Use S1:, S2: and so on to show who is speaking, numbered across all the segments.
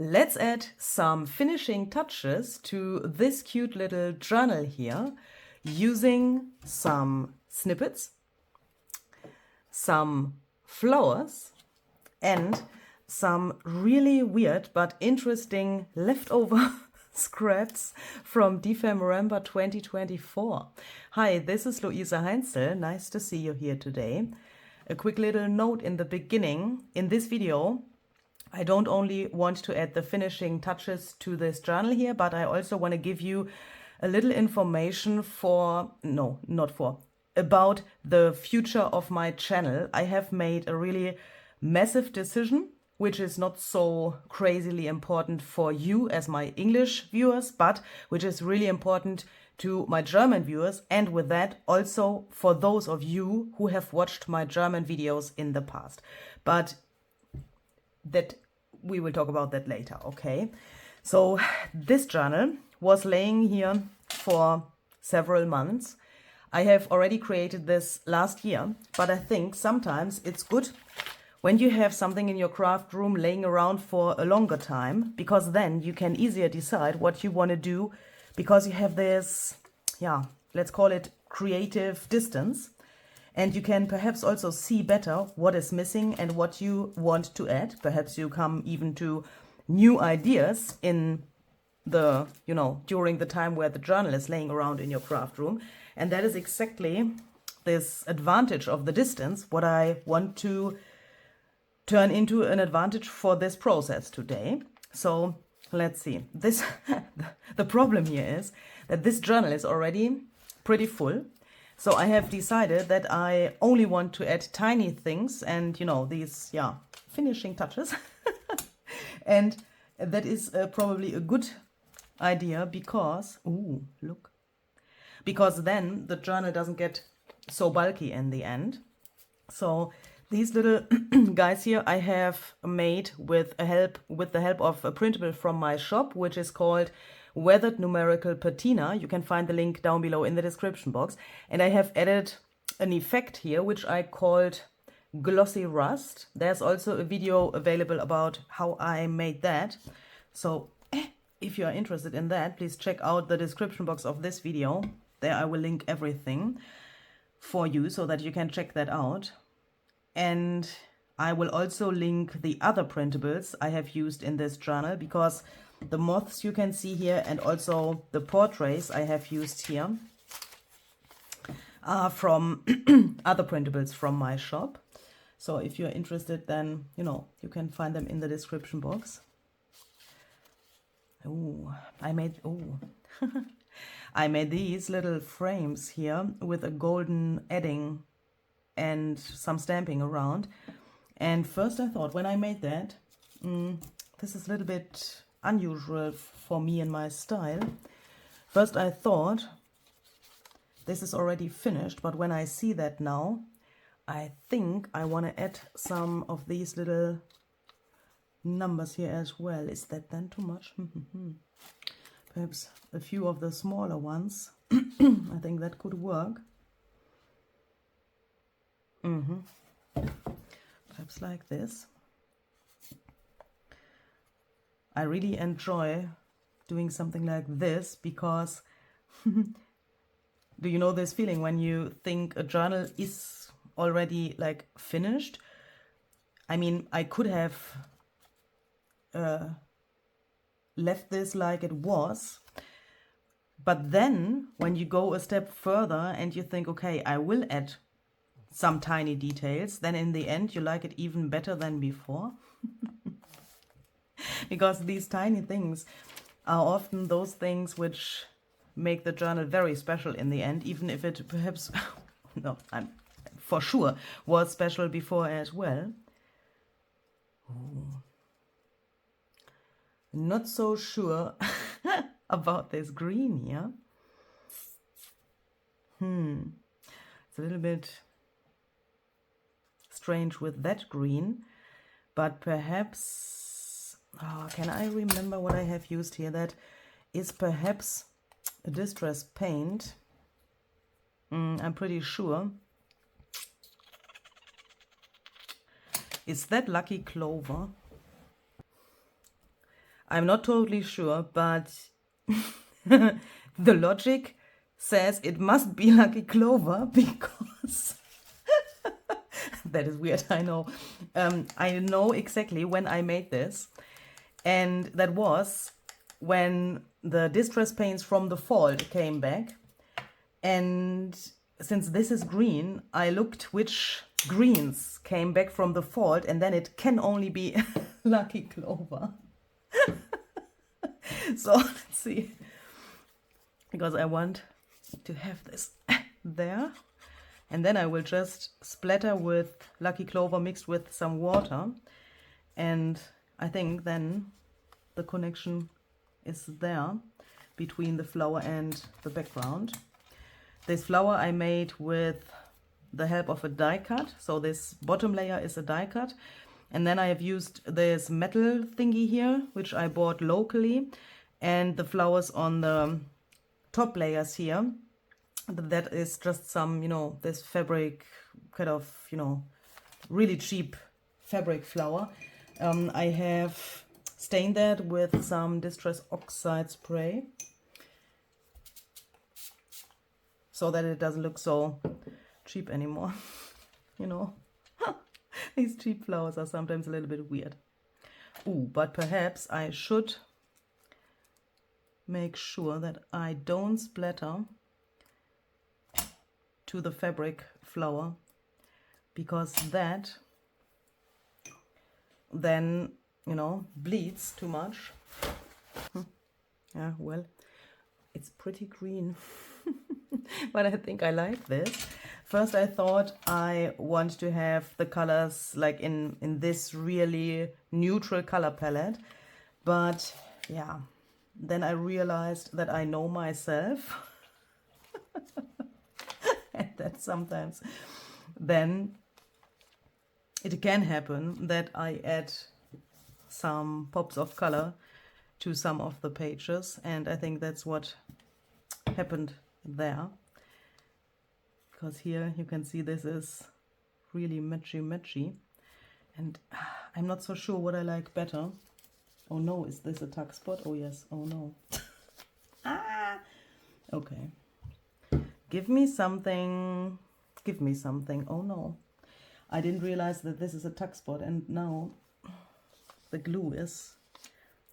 S1: Let's add some finishing touches to this cute little journal here using some snippets, some flowers, and some really weird but interesting leftover scraps from EPHEMERA 2024. Hi, this is Luisa Heinzel. Nice to see you here today. A quick little note in the beginning. In this video, I don't only want to add the finishing touches to this journal here, but I also want to give you a little information about the future of my channel. I have made a really massive decision, which is not so crazily important for you as my English viewers, but which is really important to my German viewers, and with that also for those of you who have watched my German videos in the past. But that we will talk about that later, okay? So this journal was laying here for several months. I have already created this last year, but I think sometimes it's good when you have something in your craft room laying around for a longer time, because then you can easier decide what you want to do, because you have this, let's call it creative distance. And you can perhaps also see better what is missing and what you want to add. Perhaps you come even to new ideas in the, during the time where the journal is laying around in your craft room. And that is exactly this advantage of the distance, what I want to turn into an advantage for this process today. So let's see. The problem here is that this journal is already pretty full. So I have decided that I only want to add tiny things and, these, finishing touches. And that is probably a good idea because, because then the journal doesn't get so bulky in the end. So these little guys here I have made with the help of a printable from my shop, which is called Weathered Numerical Patina. You can find the link down below in the description box. And I have added an effect here, which I called Glossy Rust. There's also a video available about how I made that. So if you are interested in that, please check out the description box of this video. There I will link everything for you so that you can check that out. And I will also link the other printables I have used in this journal, because the moths you can see here and also the portraits I have used here are from other printables from my shop. So if you're interested, then, you can find them in the description box. I made these little frames here with a golden edding and some stamping around. And first I thought, when I made that, this is a little bit unusual for me and my style. First I thought this is already finished, but when I see that now, I think I want to add some of these little numbers here as well. Is that then too much? Perhaps a few of the smaller ones. I think that could work. Perhaps like this. I really enjoy doing something like this because do you know this feeling when you think a journal is already like finished? I mean, I could have left this like it was, but then when you go a step further and you think, okay, I will add some tiny details, then in the end you like it even better than before. Because these tiny things are often those things which make the journal very special in the end, even if it perhaps, for sure, was special before as well. Not so sure about this green here. It's a little bit strange with that green, but perhaps, can I remember what I have used here? That is perhaps a distress paint. I'm pretty sure. Is that Lucky Clover? I'm not totally sure, but the logic says it must be Lucky Clover because that is weird, I know. I know exactly when I made this, and that was when the distress paints from the fall came back. And since this is green, I looked which greens came back from the fault, and then it can only be Lucky Clover. So let's see, because I want to have this there, and then I will just splatter with Lucky Clover mixed with some water, and I think then the connection is there between the flower and the background. This flower I made with the help of a die cut, so this bottom layer is a die cut, and then I have used this metal thingy here, which I bought locally, and the flowers on the top layers here, that is just some, you know, this fabric, kind of, you know, really cheap fabric flower. I have stained that with some Distress Oxide spray, so that it doesn't look so cheap anymore. You know, these cheap flowers are sometimes a little bit weird. Ooh, but perhaps I should make sure that I don't splatter to the fabric flower, because that then, you know, bleeds too much. Yeah, well, it's pretty green. But I think I like this. First I thought I want to have the colors like in this really neutral color palette, but yeah, then I realized that I know myself and that sometimes then it can happen that I add some pops of color to some of the pages, and I think that's what happened there, because here you can see this is really matchy, and I'm not so sure what I like better. Oh no, is this a tuck spot? Oh yes, oh no. Ah, okay. Give me something, oh no. I didn't realize that this is a tuck spot, and now the glue is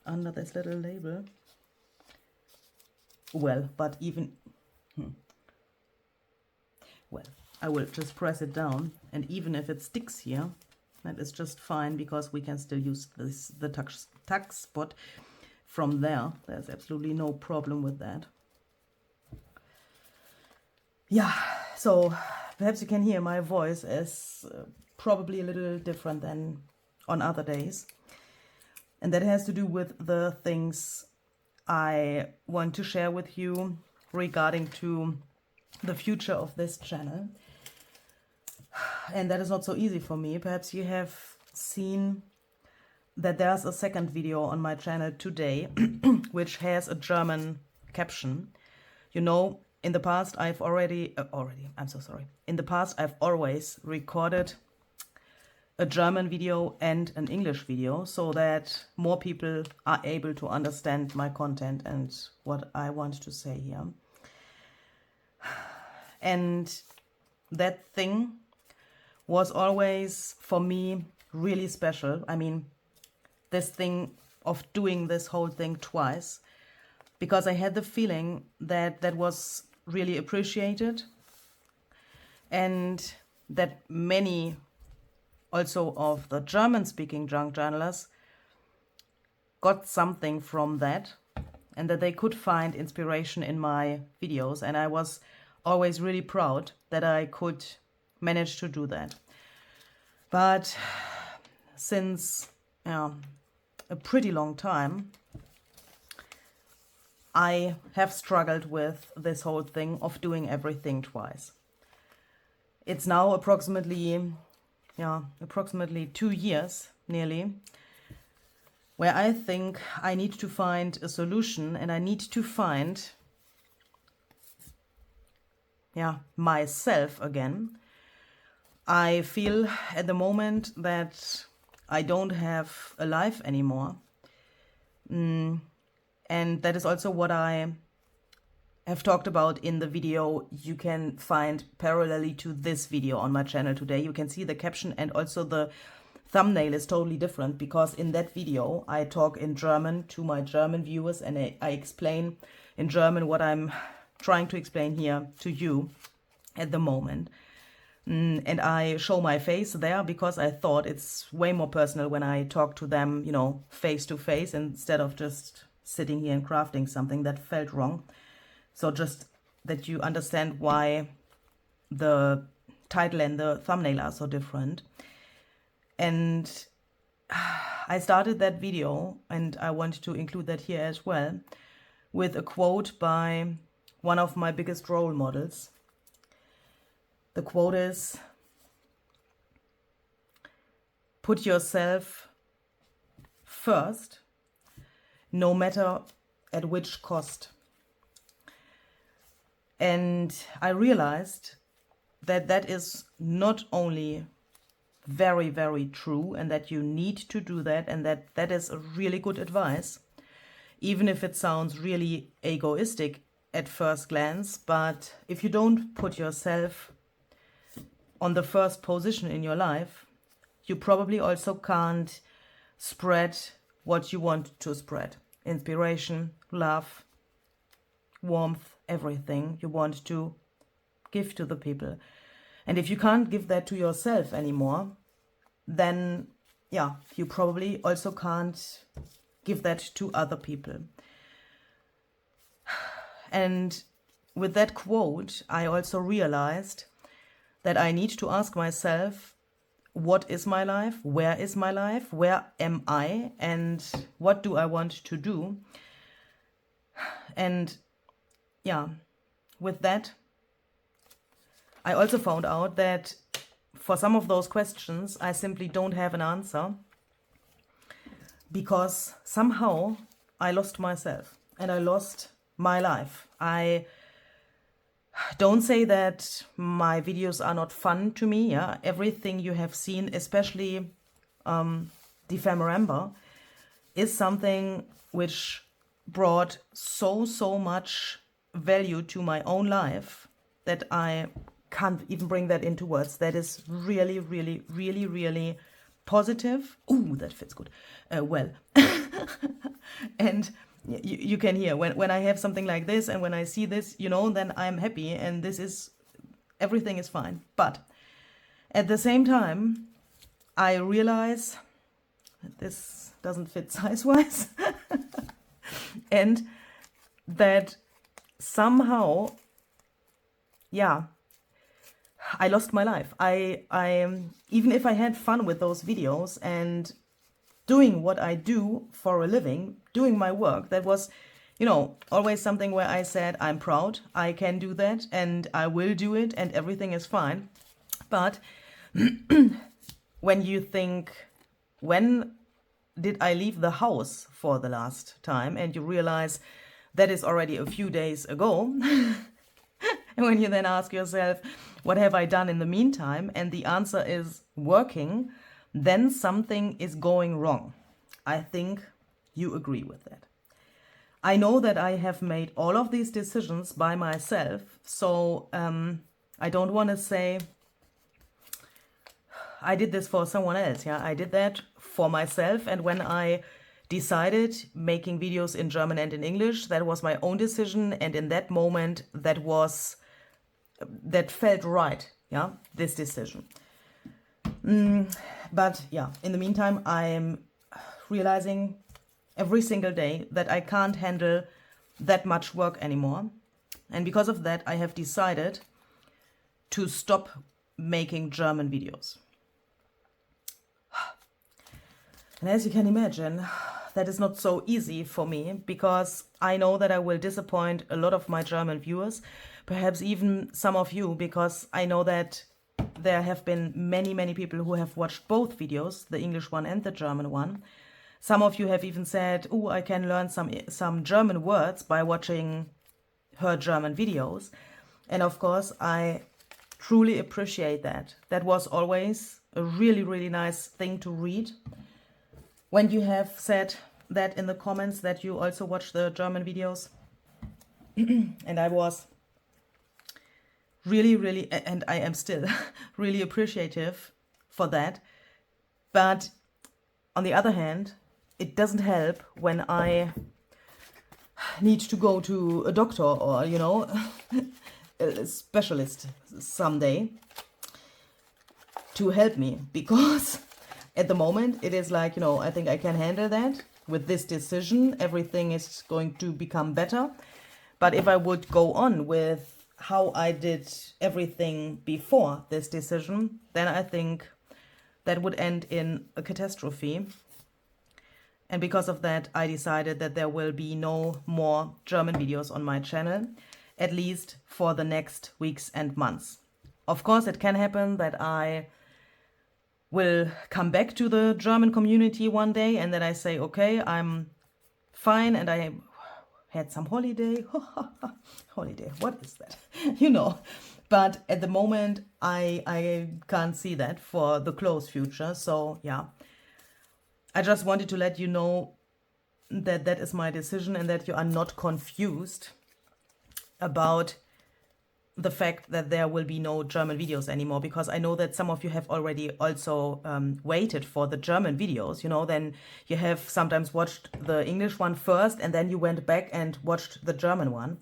S1: under this little label. Well, but even, well, I will just press it down, and even if it sticks here, that is just fine, because we can still use this, the tuck spot from there. There's absolutely no problem with that. Yeah, so perhaps you can hear my voice is probably a little different than on other days. And that has to do with the things I want to share with you regarding to the future of this channel. And that is not so easy for me. Perhaps you have seen that there's a second video on my channel today, which has a German caption. You know, in the past I've in the past I've always recorded a German video and an English video, so that more people are able to understand my content and what I want to say here. And that thing was always for me really special. I mean, this thing of doing this whole thing twice, because I had the feeling that that was really appreciated, and that many also of the German-speaking junk journalers got something from that, and that they could find inspiration in my videos. And I was always really proud that I could manage to do that. But since a pretty long time, I have struggled with this whole thing of doing everything twice. It's now approximately 2 years, nearly, where I think I need to find a solution, and I need to find myself again. I feel at the moment that I don't have a life anymore, And that is also what I have talked about in the video you can find parallelly to this video on my channel today. You can see the caption, and also the thumbnail is totally different, because in that video I talk in German to my German viewers, and I explain in German what I'm trying to explain here to you at the moment. And I show my face there because I thought it's way more personal when I talk to them, you know, face to face, instead of just sitting here and crafting something. That felt wrong. So just that you understand why the title and the thumbnail are so different. And I started that video, and I want to include that here as well, with a quote by one of my biggest role models. The quote is, "Put yourself first, no matter at which cost." And I realized that that is not only very, very true, and that you need to do that, and that that is a really good advice, even if it sounds really egoistic at first glance. But if you don't put yourself on the first position in your life, you probably also can't spread what you want to spread. Inspiration, love, warmth, everything you want to give to the people. And if you can't give that to yourself anymore, then yeah, you probably also can't give that to other people. And with that quote, I also realized that I need to ask myself, what is my life? Where is my life? Where am I? And what do I want to do? And yeah, with that, I also found out that for some of those questions, I simply don't have an answer, because somehow I lost myself and I lost my life. I don't say that my videos are not fun to me. Yeah, everything you have seen, especially EPHEMERA, is something which brought so much value to my own life that I can't even bring that into words. That is really positive. Ooh, that fits good. Well, and you can hear when I have something like this, and when I see this, you know, then I'm happy, and this is, everything is fine. But at the same time, I realize that this doesn't fit size-wise, and that somehow, yeah, I lost my life. I even if I had fun with those videos and doing what I do for a living, doing my work, that was, you know, always something where I said, I'm proud, I can do that, and I will do it, and everything is fine. But when you think, when did I leave the house for the last time, and you realize that is already a few days ago, and when you then ask yourself, what have I done in the meantime, and the answer is working, then something is going wrong. I think you agree with that. I know that I have made all of these decisions by myself, so I don't want to say I did this for someone else. Yeah, I did that for myself, and when I decided making videos in German and in English, that was my own decision, and in that moment that felt right, yeah, this decision. But yeah, in the meantime, I'm realizing every single day that I can't handle that much work anymore. And because of that, I have decided to stop making German videos. And as you can imagine, that is not so easy for me, because I know that I will disappoint a lot of my German viewers, perhaps even some of you, because I know that there have been many people who have watched both videos, the English one and the German one. Some of you have even said, oh, I can learn some German words by watching her German videos. And of course, I truly appreciate that. That was always a really nice thing to read. When you have said, that in the comments that you also watch the German videos. And I was really, and I am still really appreciative for that. But on the other hand, it doesn't help when I need to go to a doctor or, you know, a specialist someday to help me, because at the moment it is like, you know, I think I can handle that. With this decision, everything is going to become better. But if I would go on with how I did everything before this decision, then I think that would end in a catastrophe. And because of that, I decided that there will be no more German videos on my channel, at least for the next weeks and months. Of course, it can happen that I will come back to the German community one day and then I say, okay, I'm fine and I had some holiday. Holiday, what is that? You know. But at the moment, I can't see that for the close future. So, yeah. I just wanted to let you know that that is my decision and that you are not confused about the fact that there will be no German videos anymore, because I know that some of you have already also waited for the German videos, you know, then you have sometimes watched the English one first and then you went back and watched the German one.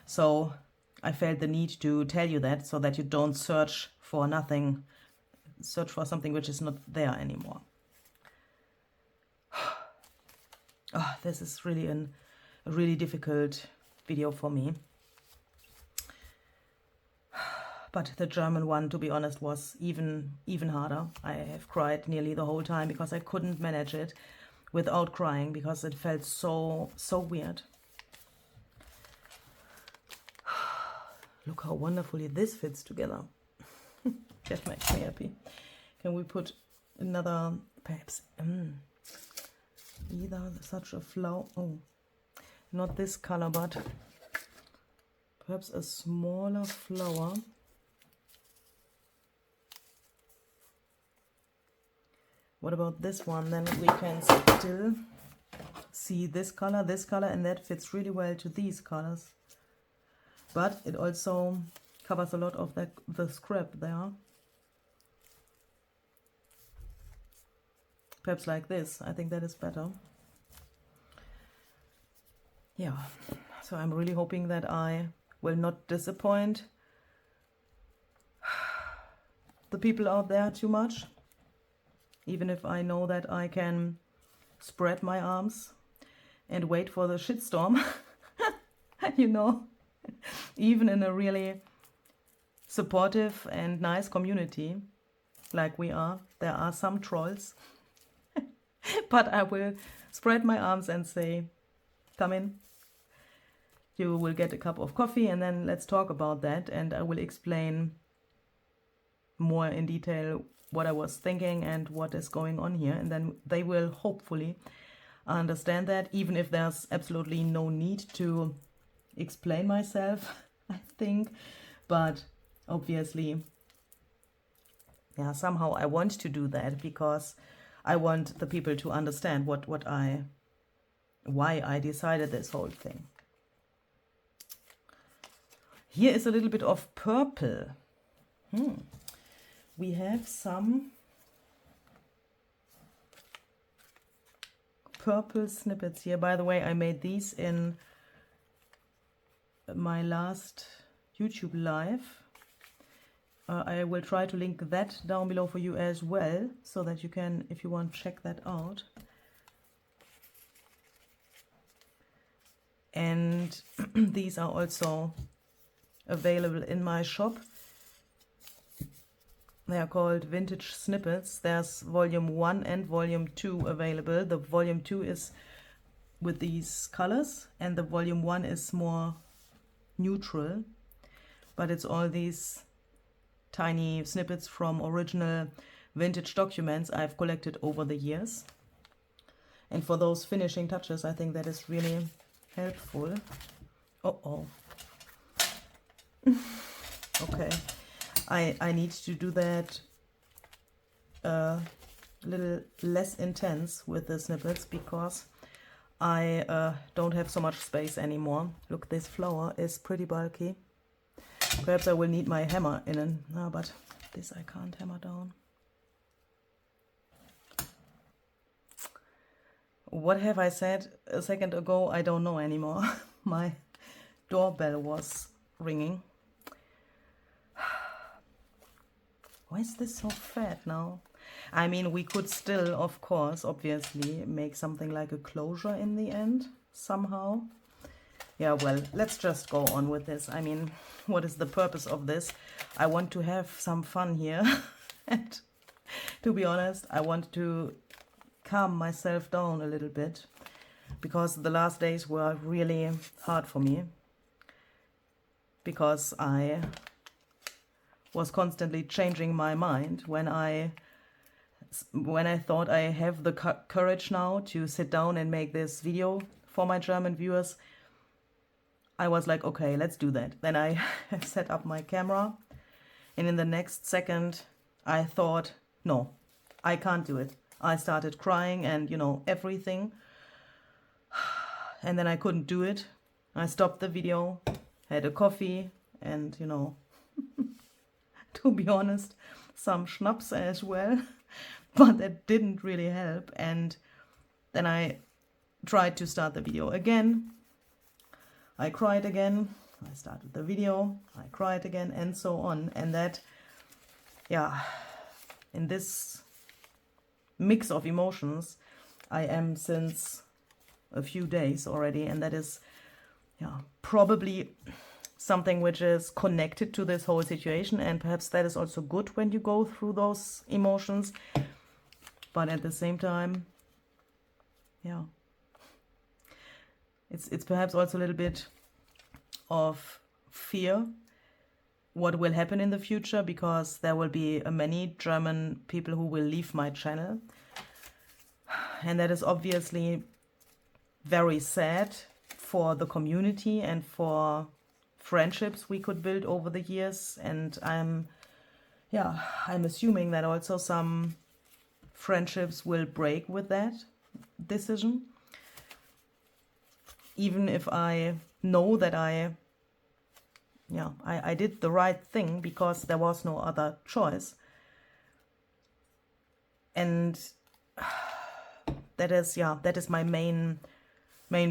S1: So I felt the need to tell you that so that you don't search for nothing, search for something which is not there anymore. Oh, this is really a really difficult video for me. But the German one, to be honest, was even harder. I have cried nearly the whole time because I couldn't manage it without crying, because it felt so weird. Look how wonderfully this fits together. That makes me happy. Can we put another, perhaps, either such a flower, oh, not this color, but perhaps a smaller flower. What about this one? Then we can still see this color, and that fits really well to these colors. But it also covers a lot of the scrap there. Perhaps like this. I think that is better. Yeah. So I'm really hoping that I will not disappoint the people out there too much. Even if I know that I can spread my arms and wait for the shitstorm. You know, even in a really supportive and nice community like we are, there are some trolls. But I will spread my arms and say, come in. You will get a cup of coffee and then let's talk about that. And I will explain more in detail what I was thinking and what is going on here. And then they will hopefully understand that, even if there's absolutely no need to explain myself, I think. But obviously, yeah, somehow I want to do that because I want the people to understand why I decided this whole thing. Here is a little bit of purple. We have some purple snippets here. By the way, I made these in my last YouTube live. I will try to link that down below for you as well, so that you can, if you want, check that out. And these are also available in my shop. They are called Vintage Snippets. There's volume 1 and volume 2 available. The volume 2 is with these colors and the volume 1 is more neutral, but it's all these tiny snippets from original vintage documents I've collected over the years. And for those finishing touches, I think that is really helpful. Uh-oh. Okay. I need to do that a little less intense with the snippets, because I don't have so much space anymore. Look, this flower is pretty bulky. Perhaps I will need my hammer in it. No, but this I can't hammer down. What have I said a second ago? I don't know anymore. My doorbell was ringing. Why is this so fat now? I mean, we could still, of course, obviously, make something like a closure in the end, somehow. Yeah, well, let's just go on with this. I mean, what is the purpose of this? I want to have some fun here. And to be honest, I want to calm myself down a little bit, because the last days were really hard for me, because I was constantly changing my mind when I thought I have the courage now to sit down and make this video for my German viewers. I was like, okay, let's do that. Then I have set up my camera, and in the next second I thought, no, I can't do it. I started crying and, you know, everything. And then I couldn't do it. I stopped the video, had a coffee, and, you know, to be honest, some schnapps as well. But that didn't really help. And then I tried to start the video again. I cried again. I started the video. I cried again, and so on. And that, yeah, in this mix of emotions I am since a few days already, and that is, yeah, probably something which is connected to this whole situation, and perhaps that is also good when you go through those emotions. But at the same time, yeah, it's perhaps also a little bit of fear what will happen in the future, because there will be many German people who will leave my channel, and that is obviously very sad for the community and for friendships we could build over the years. And I'm assuming that also some friendships will break with that decision, even if I know that I did the right thing, because there was no other choice. And that is my main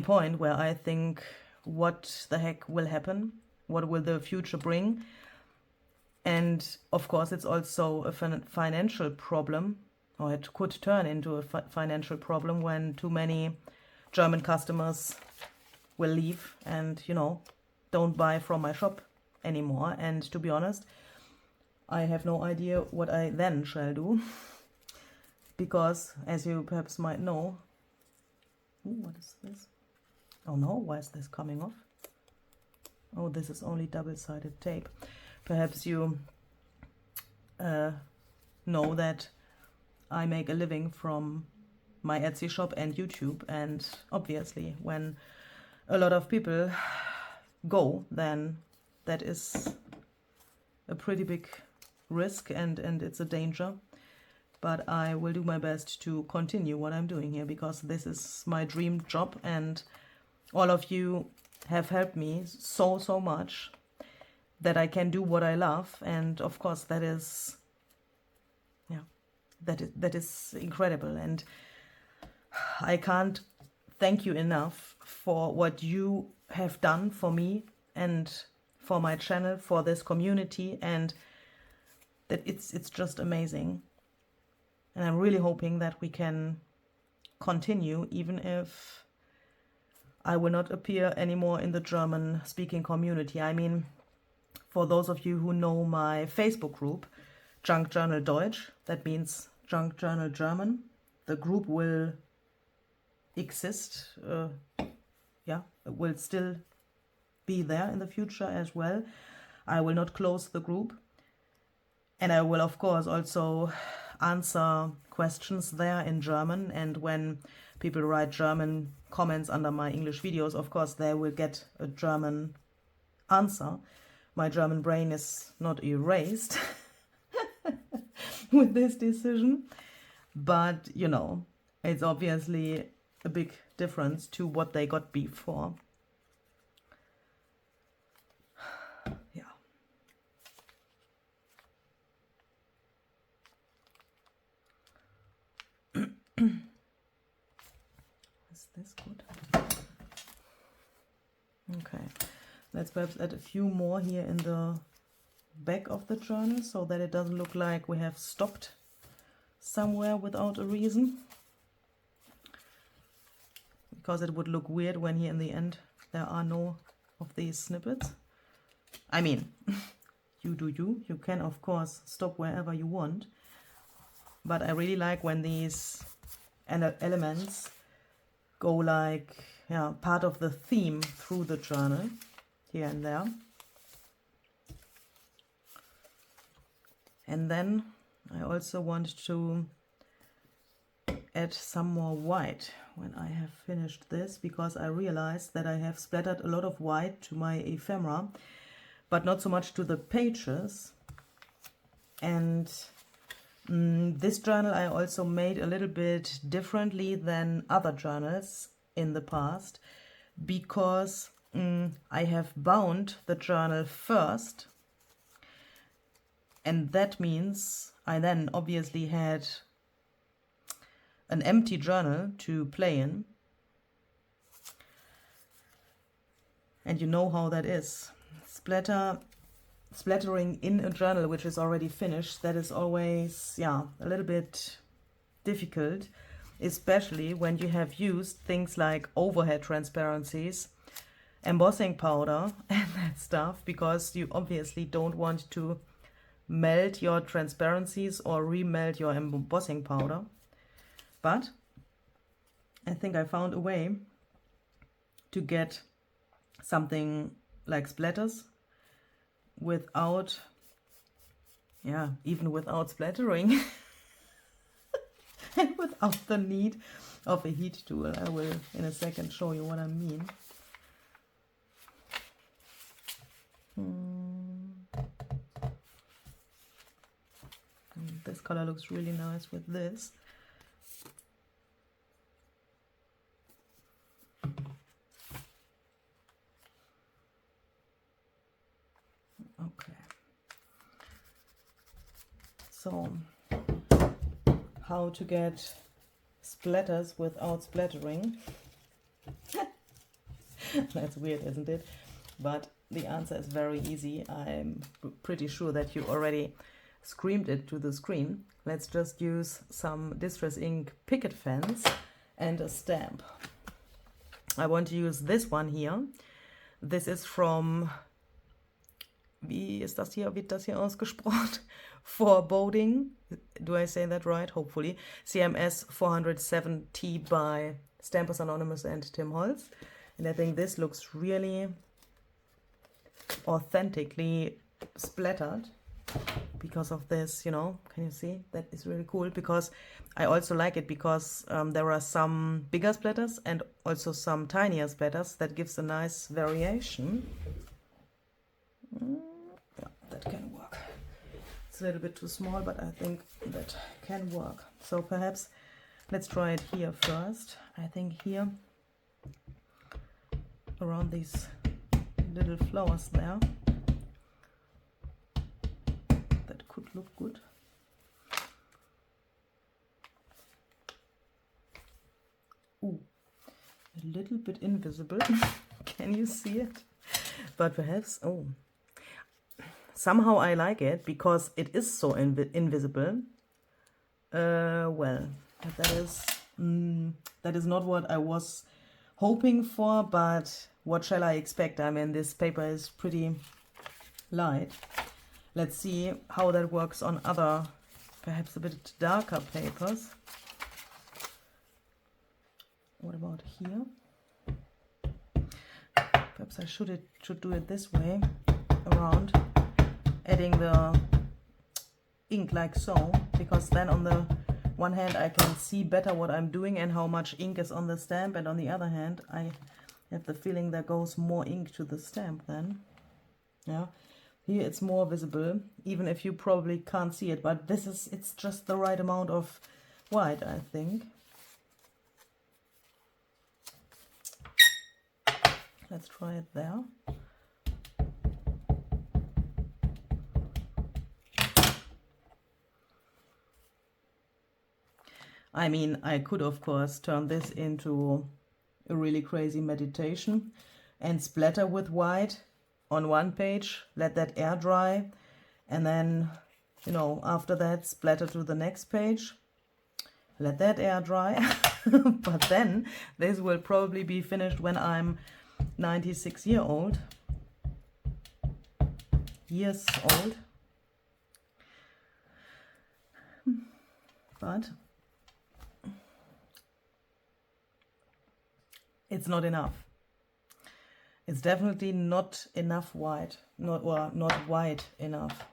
S1: point, where I think, what the heck will happen? What will the future bring? And of course, it's also a financial problem, or it could turn into a financial problem when too many German customers will leave and, you know, don't buy from my shop anymore. And to be honest, I have no idea what I then shall do, because, as you perhaps might know, what is this? Oh no, why is this coming off? Oh, this is only double-sided tape. Perhaps you know that I make a living from my Etsy shop and YouTube, and obviously when a lot of people go, then that is a pretty big risk, and it's a danger. But I will do my best to continue what I'm doing here, because this is my dream job, and all of you have helped me so much that I can do what I love. And of course that is, yeah, that is incredible, and I can't thank you enough for what you have done for me and for my channel, for this community, and that it's just amazing. And I'm really hoping that we can continue, even if I will not appear anymore in the German-speaking community. I mean, for those of you who know my Facebook group, Junk Journal Deutsch, that means Junk Journal German, the group will exist, it will still be there in the future as well. I will not close the group, and I will of course also answer questions there in German, and when people write German comments under my English videos, of course they will get a German answer. My German brain is not erased with this decision, but you know, it's obviously a big difference to what they got before. Yeah. Is this good? Okay, let's perhaps add a few more here in the back of the journal so that it doesn't look like we have stopped somewhere without a reason, because it would look weird when here in the end there are no of these snippets. I mean, you do you. You can of course stop wherever you want, but I really like when these elements go like, yeah, part of the theme through the journal here and there. And then I also want to add some more white when I have finished this, because I realized that I have splattered a lot of white to my ephemera, but not so much to the pages. And this journal I also made a little bit differently than other journals in the past, because I have bound the journal first, and that means I then obviously had an empty journal to play in. And you know how that is. Splattering in a journal which is already finished, that is always, yeah, a little bit difficult, especially when you have used things like overhead transparencies, embossing powder and that stuff, because you obviously don't want to melt your transparencies or remelt your embossing powder. But I think I found a way to get something like splatters without, yeah, even without splattering and without the need of a heat tool. I will in a second show you what I mean. This color looks really nice with this. Okay. So, how to get splatters without splattering? That's weird, isn't it? But the answer is very easy. I'm pretty sure that you already screamed it to the screen. Let's just use some Distress Ink picket fence and a stamp. I want to use this one here. This is from, wird das hier ausgesprochen? Foreboding. Do I say that right? Hopefully. CMS 470 by Stampers Anonymous and Tim Holtz. And I think this looks really authentically splattered because of this, you know. Can you see? That is really cool, because I also like it because there are some bigger splatters and also some tinier splatters. That gives a nice variation. Yeah, that can work. It's a little bit too small, but I think that can work. So perhaps let's try it here first. I think here around these little flowers there, that could look good. Ooh, a little bit invisible. Can you see it? But perhaps, oh, somehow I like it because it is so invisible. Well, that is not what I was hoping for, but what shall I expect? I mean, this paper is pretty light. Let's see how that works on other, perhaps a bit darker papers. What about here? Perhaps I should do it this way around, adding the ink like so, because then on the one hand I can see better what I'm doing and how much ink is on the stamp, and on the other hand I have the feeling there goes more ink to the stamp then. Yeah, here it's more visible, even if you probably can't see it, but it's just the right amount of white, I think. Let's try it there. I mean, I could of course turn this into a really crazy meditation and splatter with white on one page, let that air dry, and then, you know, after that splatter to the next page, let that air dry. But then this will probably be finished when I'm 96 years old. But it's not enough. It's definitely not enough white, not white enough.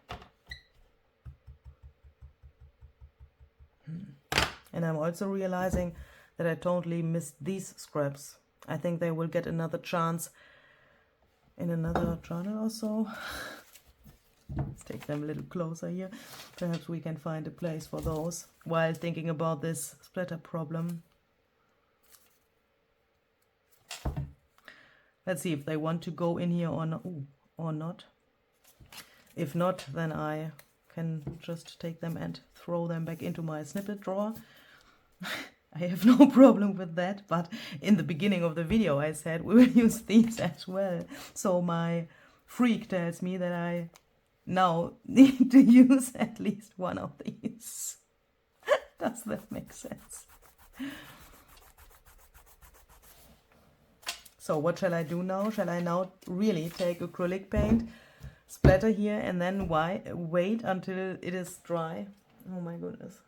S1: And I'm also realizing that I totally missed these scraps. I think they will get another chance in another journal or so. Let's take them a little closer here. Perhaps we can find a place for those while thinking about this splatter problem. Let's see if they want to go in here or not. If not, then I can just take them and throw them back into my snippet drawer. I have no problem with that, but in the beginning of the video I said we will use these as well. So my freak tells me that I now need to use at least one of these. Does that make sense? So what shall I do now? Shall I now really take acrylic paint, splatter here, and then wait until it is dry? Oh my goodness.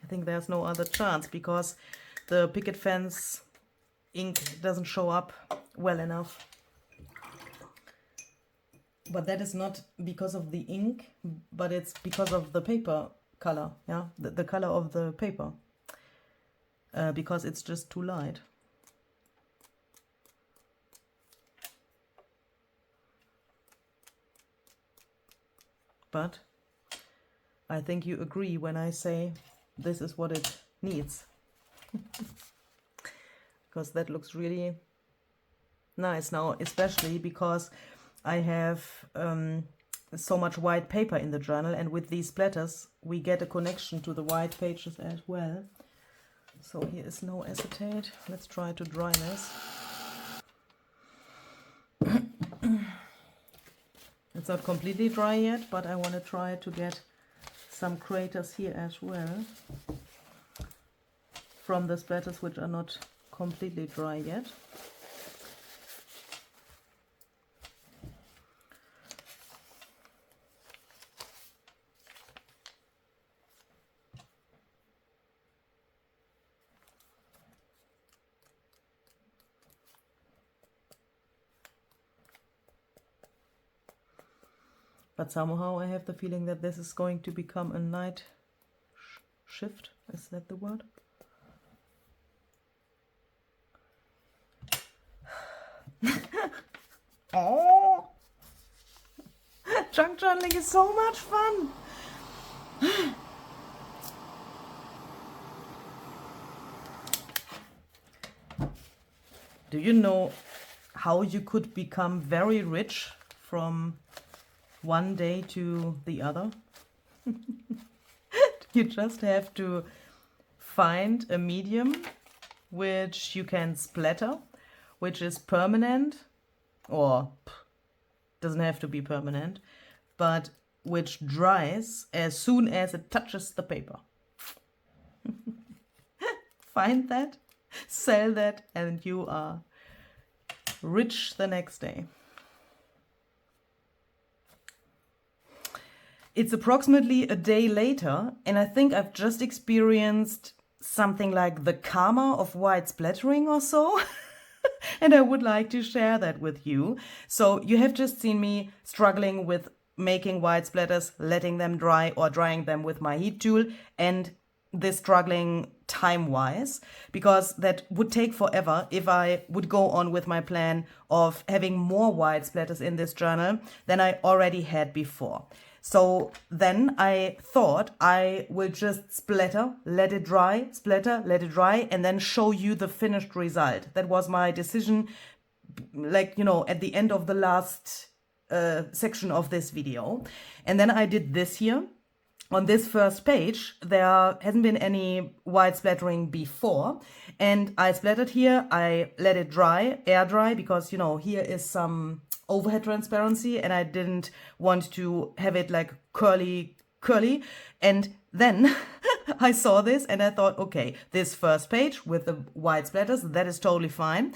S1: I think there's no other chance because the picket fence ink doesn't show up well enough. But that is not because of the ink, but it's because of the paper color, yeah, the color of the paper, because it's just too light. But I think you agree when I say this is what it needs. Because that looks really nice now, especially because I have so much white paper in the journal, and with these splatters we get a connection to the white pages as well. So here is no acetate. Let's try to dry this. It's not completely dry yet, but I want to try to get some craters here as well from the splatters which are not completely dry yet. But somehow I have the feeling that this is going to become a night shift. Is that the word? Oh! Junk journaling is so much fun! Do you know how you could become very rich from one day to the other? You just have to find a medium which you can splatter, which is permanent, or doesn't have to be permanent, but which dries as soon as it touches the paper. Find that, sell that, and you are rich the next day. It's approximately a day later, and I think I've just experienced something like the karma of white splattering or so. And I would like to share that with you. So you have just seen me struggling with making white splatters, letting them dry or drying them with my heat tool, and this struggling time-wise, because that would take forever if I would go on with my plan of having more white splatters in this journal than I already had before. So then I thought I will just splatter, let it dry, splatter, let it dry, and then show you the finished result. That was my decision like, you know, at the end of the last section of this video. And then I did this here. On this first page, there hasn't been any white splattering before, and I splattered here. I let it dry, air dry, because, you know, here is some overhead transparency and I didn't want to have it like curly. And then I saw this and I thought, okay, this first page with the white splatters, that is totally fine.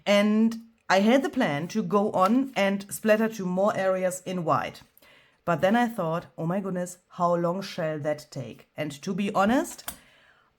S1: And I had the plan to go on and splatter to more areas in white. But then I thought, oh my goodness, how long shall that take? And to be honest,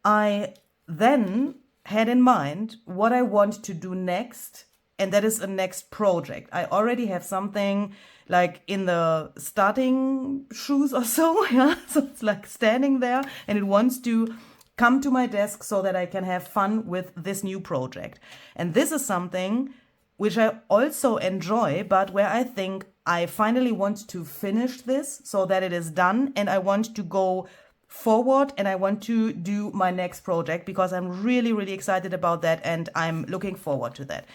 S1: I then had in mind what I want to do next, and that is a next project. I already have something like in the starting shoes or so, yeah? So it's like standing there and it wants to come to my desk so that I can have fun with this new project. And this is something which I also enjoy, but where I think I finally want to finish this so that it is done, and I want to go forward and I want to do my next project because I'm really, really excited about that and I'm looking forward to that.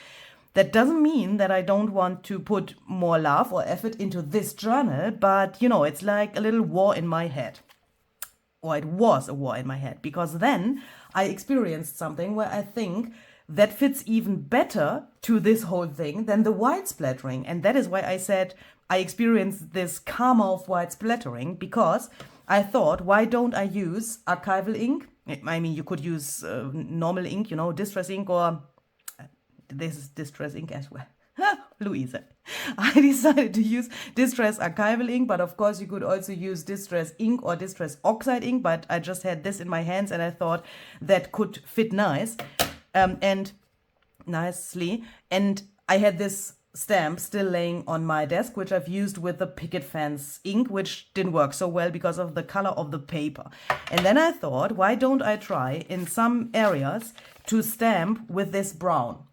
S1: That doesn't mean that I don't want to put more love or effort into this journal, but, you know, it's like a little war in my head. Or it was a war in my head, because then I experienced something where I think that fits even better to this whole thing than the white splattering. And that is why I said I experienced this karma of white splattering, because I thought, why don't I use archival ink? I mean, you could use normal ink, you know, distress ink, or this is distress ink as well. Louise. I decided to use distress archival ink, but of course you could also use distress ink or distress oxide ink, but I just had this in my hands and I thought that could fit nice. And nicely, and I had this stamp still laying on my desk, which I've used with the picket fence ink, which didn't work so well because of the color of the paper. And then I thought, why don't I try in some areas to stamp with this brown?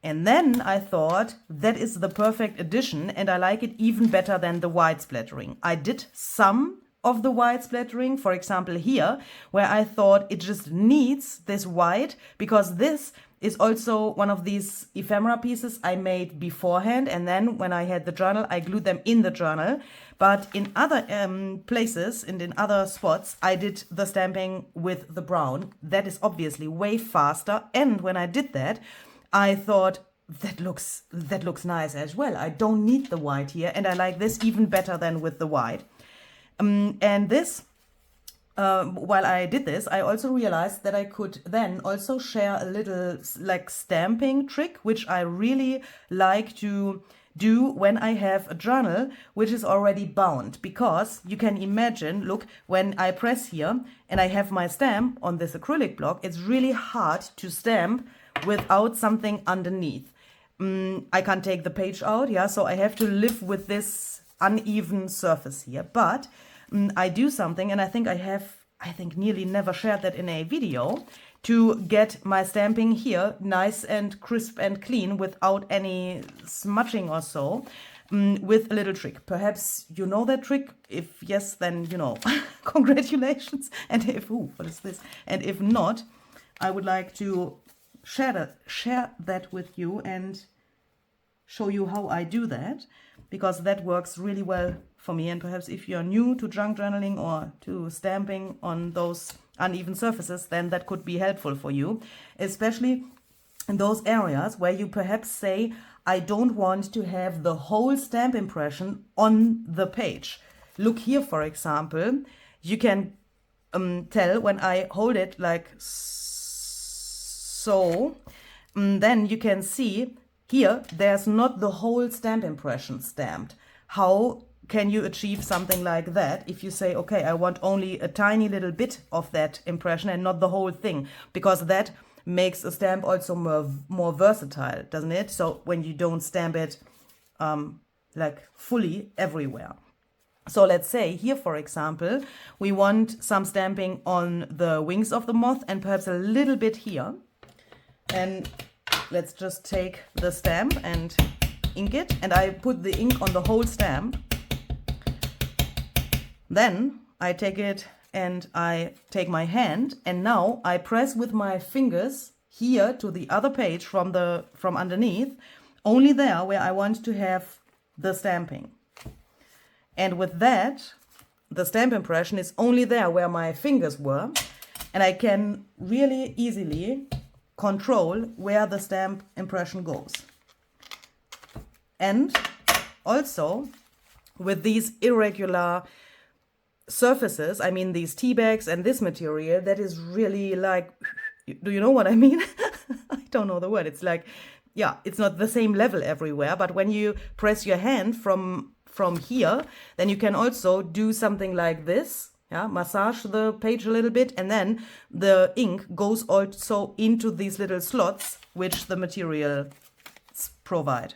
S1: And then I thought that is the perfect addition, and I like it even better than the white splattering. I did some of the white splattering, for example here, where I thought it just needs this white, because this is also one of these ephemera pieces I made beforehand, and then when I had the journal I glued them in the journal. But in other places and in other spots I did the stamping with the brown. That is obviously way faster, and when I did that I thought that looks nice as well. I don't need the white here, and I like this even better than with the white. And this, while I did this, I also realized that I could then also share a little like stamping trick, which I really like to do when I have a journal which is already bound. Because you can imagine, look, when I press here and I have my stamp on this acrylic block, it's really hard to stamp without something underneath. I can't take the page out, yeah, so I have to live with this uneven surface here. But I do something, and I think nearly never shared that in a video, to get my stamping here nice and crisp and clean without any smudging or so, with a little trick. Perhaps you know that trick. If yes, then, you know, congratulations. And if, what is this? And if not, I would like to share that with you and show you how I do that, because that works really well for me. And perhaps if you're new to junk journaling or to stamping on those uneven surfaces, then that could be helpful for you, especially in those areas where you perhaps say, I don't want to have the whole stamp impression on the page. Look here, for example, you can tell when I hold it like so, then you can see here there's not the whole stamp impression stamped. How can you achieve something like that if you say, okay, I want only a tiny little bit of that impression and not the whole thing? Because that makes a stamp also more versatile, doesn't it? So when you don't stamp it like fully everywhere. So let's say here, for example, we want some stamping on the wings of the moth and perhaps a little bit here. And let's just take the stamp and ink it, and I put the ink on the whole stamp. Then I take it and I take my hand, and now I press with my fingers here to the other page from underneath, only there where I want to have the stamping. And with that, the stamp impression is only there where my fingers were, and I can really easily control where the stamp impression goes. And also with these irregular surfaces, I mean these tea bags and this material, that is really like, do you know what I mean? I don't know the word. It's like, yeah, it's not the same level everywhere, but when you press your hand from here, then you can also do something like this, yeah, massage the page a little bit, and then the ink goes also into these little slots which the materials provide.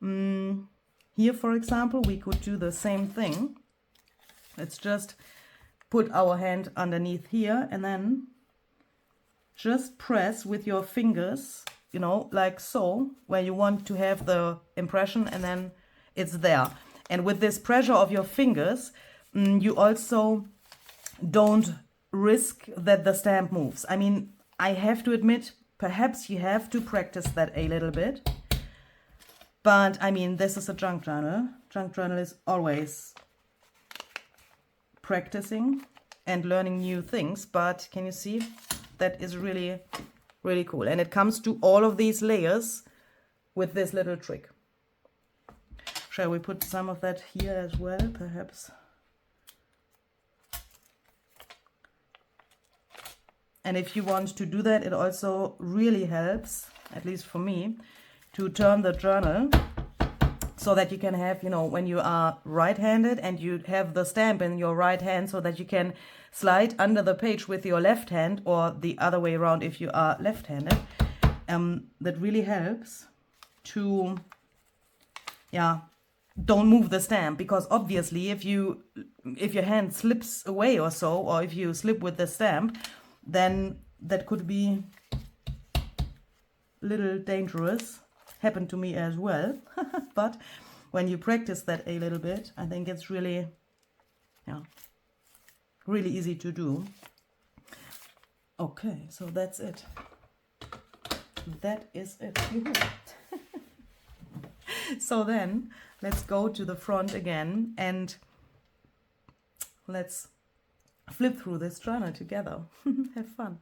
S1: Here, for example, we could do the same thing. Let's just put our hand underneath here and then just press with your fingers, you know, like so, where you want to have the impression, and then it's there. And with this pressure of your fingers, you also don't risk that the stamp moves. I mean, I have to admit, perhaps you have to practice that a little bit. But I mean, this is a junk journal. Junk journal is always practicing and learning new things. But can you see? That is really, really cool. And it comes to all of these layers with this little trick. Shall we put some of that here as well, perhaps? And if you want to do that, it also really helps, at least for me, to turn the journal so that you can have, you know, when you are right-handed and you have the stamp in your right hand, so that you can slide under the page with your left hand, or the other way around if you are left-handed. That really helps to, yeah, don't move the stamp, because obviously if your hand slips away or so, or if you slip with the stamp, then that could be a little dangerous. Happened to me as well. But when you practice that a little bit, I think it's really, yeah, really easy to do. Okay, so that's it. That is it. So then let's go to the front again and let's flip through this journal together. Have fun.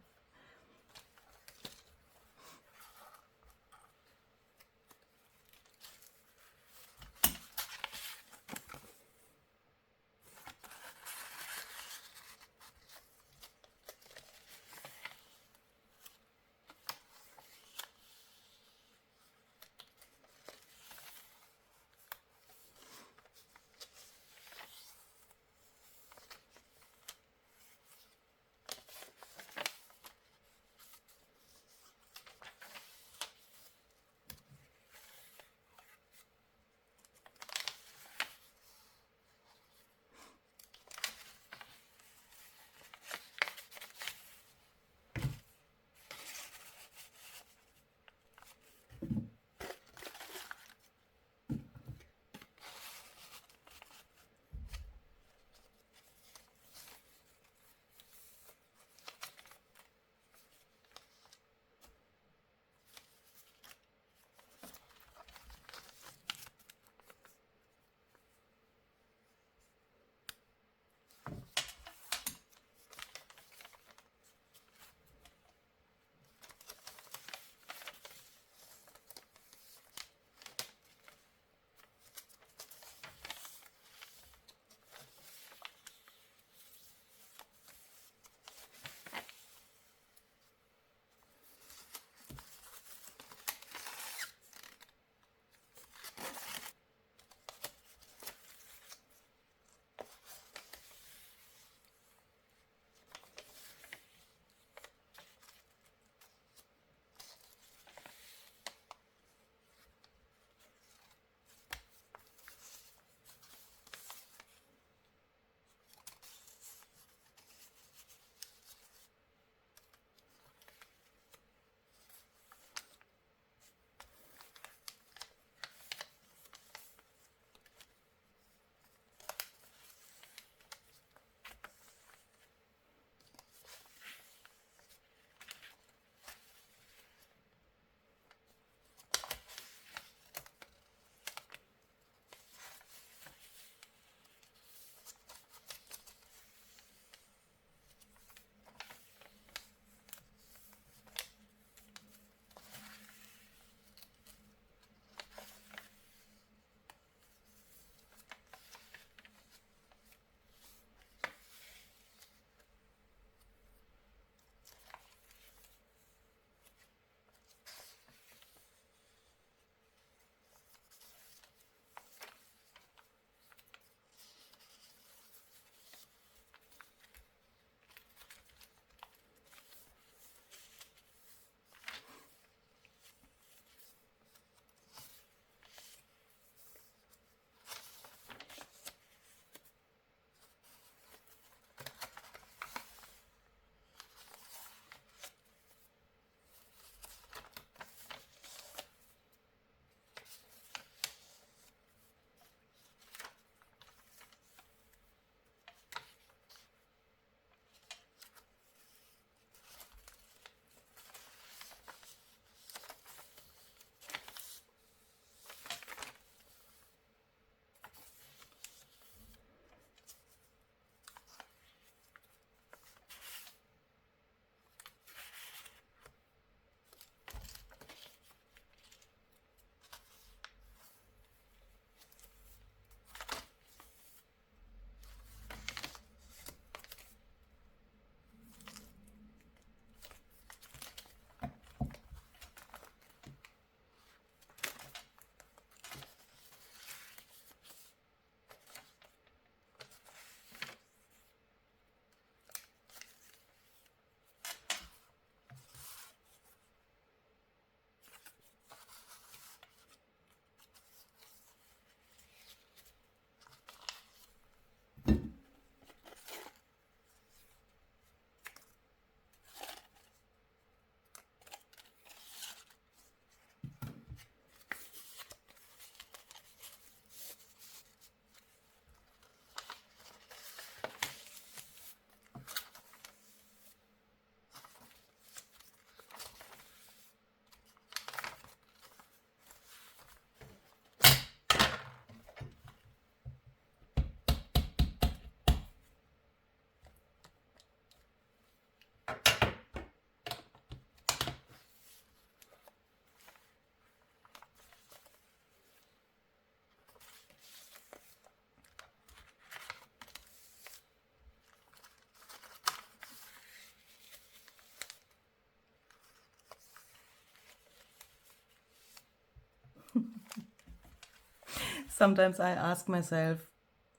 S1: Sometimes I ask myself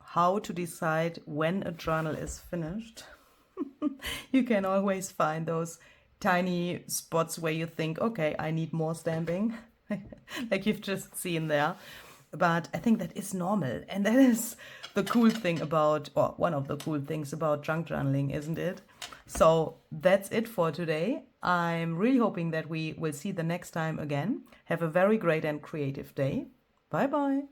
S1: how to decide when a journal is finished. You can always find those tiny spots where you think, okay, I need more stamping, like you've just seen there. But I think that is normal. And that is the cool thing about, or one of the cool things about junk journaling, isn't it? So that's it for today. I'm really hoping that we will see the next time again. Have a very great and creative day. Bye bye.